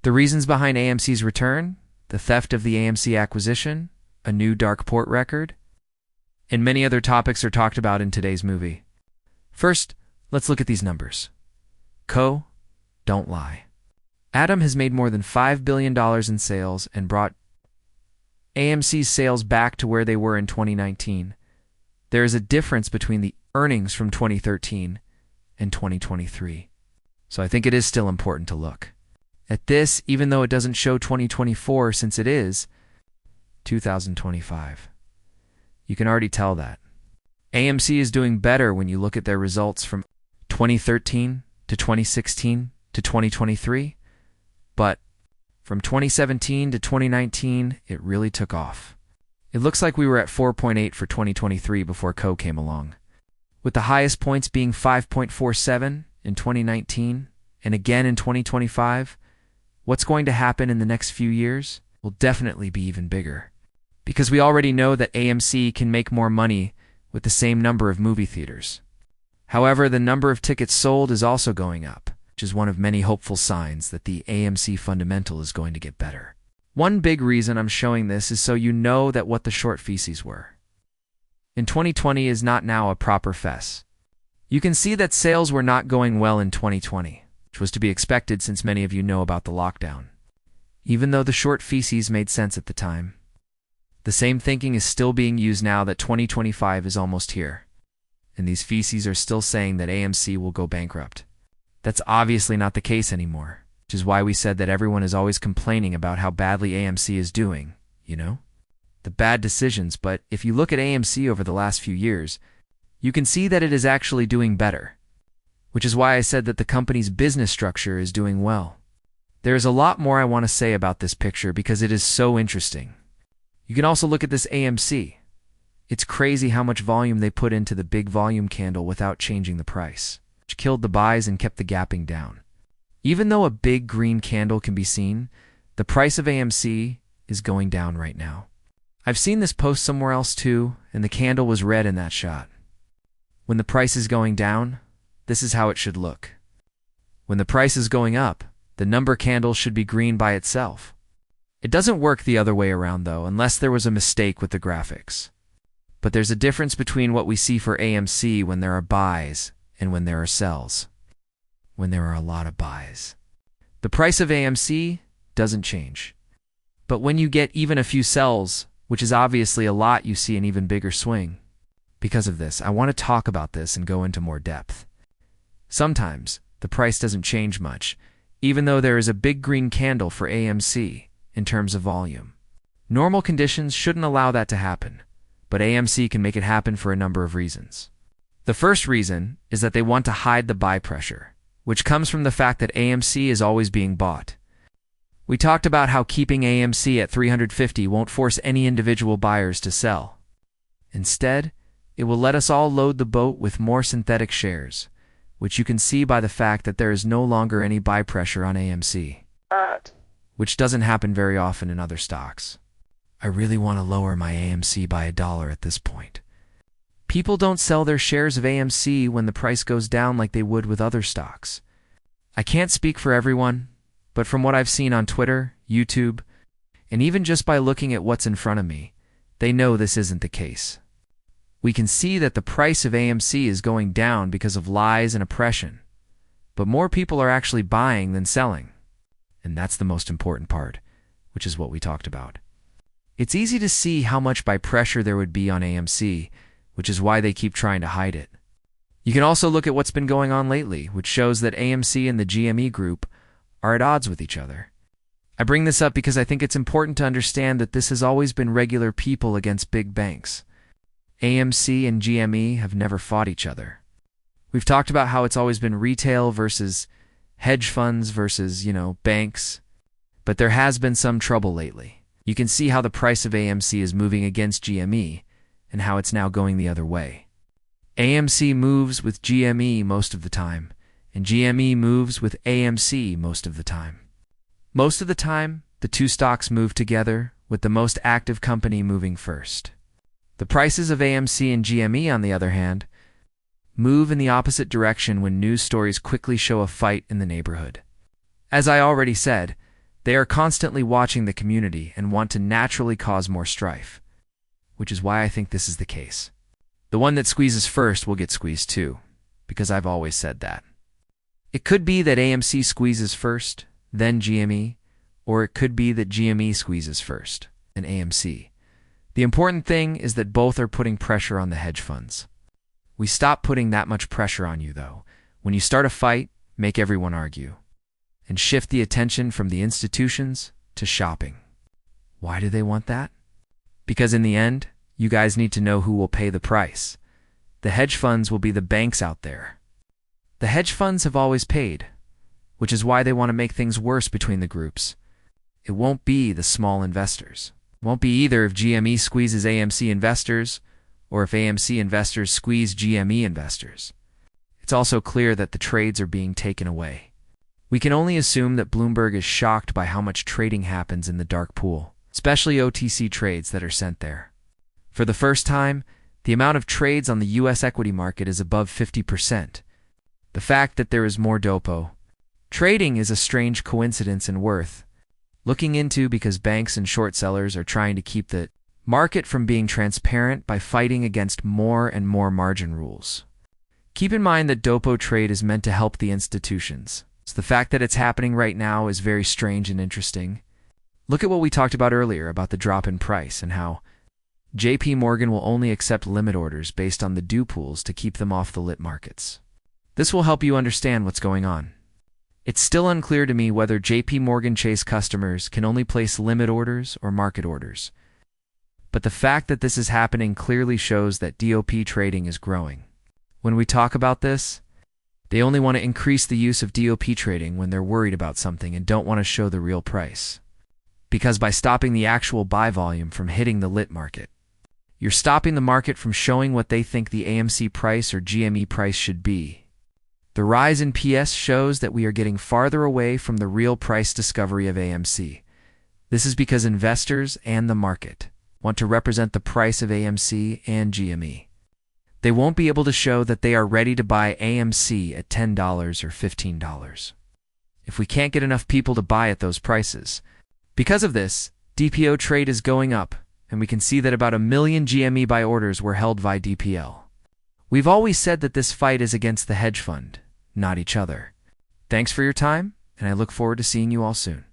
The reasons behind AMC's return, the theft of the AMC acquisition, a new dark port record, and many other topics are talked about in today's movie. First, let's look at these numbers. Don't lie. Adam has made more than $5 billion in sales and brought AMC's sales back to where they were in 2019. There is a difference between the earnings from 2013 and 2023. So I think it is still important to look at this, even though it doesn't show 2024 since it is 2025. You can already tell that. AMC is doing better when you look at their results from 2013 to 2016 to 2023, but from 2017 to 2019, it really took off. It looks like we were at 4.8 for 2023 before came along, with the highest points being 5.47 in 2019 and again in 2025. What's going to happen in the next few years will definitely be even bigger, because we already know that AMC can make more money with the same number of movie theaters. However, the number of tickets sold is also going up, which is one of many hopeful signs that the AMC fundamental is going to get better. One big reason I'm showing this is so you know that what the short feces were. In 2020 is not now a proper fess. You can see that sales were not going well in 2020, which was to be expected since many of you know about the lockdown. Even though the short feces made sense at the time, the same thinking is still being used now that 2025 is almost here, and these feces are still saying that AMC will go bankrupt. That's obviously not the case anymore, which is why we said that everyone is always complaining about how badly AMC is doing, the bad decisions. But if you look at AMC over the last few years, you can see that it is actually doing better, which is why I said that the company's business structure is doing well. There is a lot more I want to say about this picture because it is so interesting. You can also look at this AMC. It's crazy how much volume they put into the big volume candle without changing the price, which killed the buys and kept the gapping down. Even though a big green candle can be seen, the price of AMC is going down right now. I've seen this post somewhere else too, and the candle was red in that shot. When the price is going down, this is how it should look. When the price is going up, the number candle should be green by itself. It doesn't work the other way around though, unless there was a mistake with the graphics. But there's a difference between what we see for AMC when there are buys and when there are sells. When there are a lot of buys, the price of AMC doesn't change. But when you get even a few sells, which is obviously a lot, you see an even bigger swing. Because of this, I want to talk about this and go into more depth. Sometimes the price doesn't change much, even though there is a big green candle for AMC in terms of volume. Normal conditions shouldn't allow that to happen, but AMC can make it happen for a number of reasons. The first reason is that they want to hide the buy pressure, which comes from the fact that AMC is always being bought. We talked about how keeping AMC at 350 won't force any individual buyers to sell. Instead, it will let us all load the boat with more synthetic shares, which you can see by the fact that there is no longer any buy pressure on AMC, which doesn't happen very often in other stocks. I really want to lower my AMC by $1 at this point. People don't sell their shares of AMC when the price goes down like they would with other stocks. I can't speak for everyone, but from what I've seen on Twitter, YouTube, and even just by looking at what's in front of me, they know this isn't the case. We can see that the price of AMC is going down because of lies and oppression, but more people are actually buying than selling. And that's the most important part, which is what we talked about. It's easy to see how much buy pressure there would be on AMC, which is why they keep trying to hide it. You can also look at what's been going on lately, which shows that AMC and the GME group are at odds with each other. I bring this up because I think it's important to understand that this has always been regular people against big banks. AMC and GME have never fought each other. We've talked about how it's always been retail versus hedge funds versus, banks, but there has been some trouble lately. You can see how the price of AMC is moving against GME and how it's now going the other way. AMC moves with GME most of the time, and GME moves with AMC most of the time. Most of the time, the two stocks move together, with the most active company moving first. The prices of AMC and GME, on the other hand, move in the opposite direction when news stories quickly show a fight in the neighborhood. As I already said, They are constantly watching the community and want to naturally cause more strife, which is why I think this is the case. The one that squeezes first will get squeezed too, because I've always said that. It could be that AMC squeezes first, then GME, or it could be that GME squeezes first, and AMC. The important thing is that both are putting pressure on the hedge funds. We stop putting that much pressure on you, though. When you start a fight, make everyone argue, and shift the attention from the institutions to shopping. Why do they want that? Because in the end, you guys need to know who will pay the price. The hedge funds will be the banks out there. The hedge funds have always paid, which is why they want to make things worse between the groups. It won't be the small investors. It won't be either if GME squeezes AMC investors or if AMC investors squeeze GME investors. It's also clear that the trades are being taken away. We can only assume that Bloomberg is shocked by how much trading happens in the dark pool, especially OTC trades that are sent there. For the first time, the amount of trades on the U.S. equity market is above 50%. The fact that there is more dopo trading is a strange coincidence and worth looking into, because banks and short sellers are trying to keep the market from being transparent by fighting against more and more margin rules. Keep in mind that dopo trade is meant to help the institutions, so the fact that it's happening right now is very strange and interesting. Look at what we talked about earlier about the drop in price and how JP Morgan will only accept limit orders based on the due pools to keep them off the lit markets. This will help you understand what's going on. It's still unclear to me whether JP Morgan Chase customers can only place limit orders or market orders. But the fact that this is happening clearly shows that DOP trading is growing. When we talk about this, they only want to increase the use of DOP trading when they're worried about something and don't want to show the real price. Because by stopping the actual buy volume from hitting the lit market, you're stopping the market from showing what they think the AMC price or GME price should be. The rise in PS shows that we are getting farther away from the real price discovery of AMC. This is because investors and the market want to represent the price of AMC and GME. They won't be able to show that they are ready to buy AMC at $10 or $15. If we can't get enough people to buy at those prices. Because of this, DPO trade is going up, and we can see that about 1 million GME buy orders were held via DPL. We've always said that this fight is against the hedge fund, not each other. Thanks for your time, and I look forward to seeing you all soon.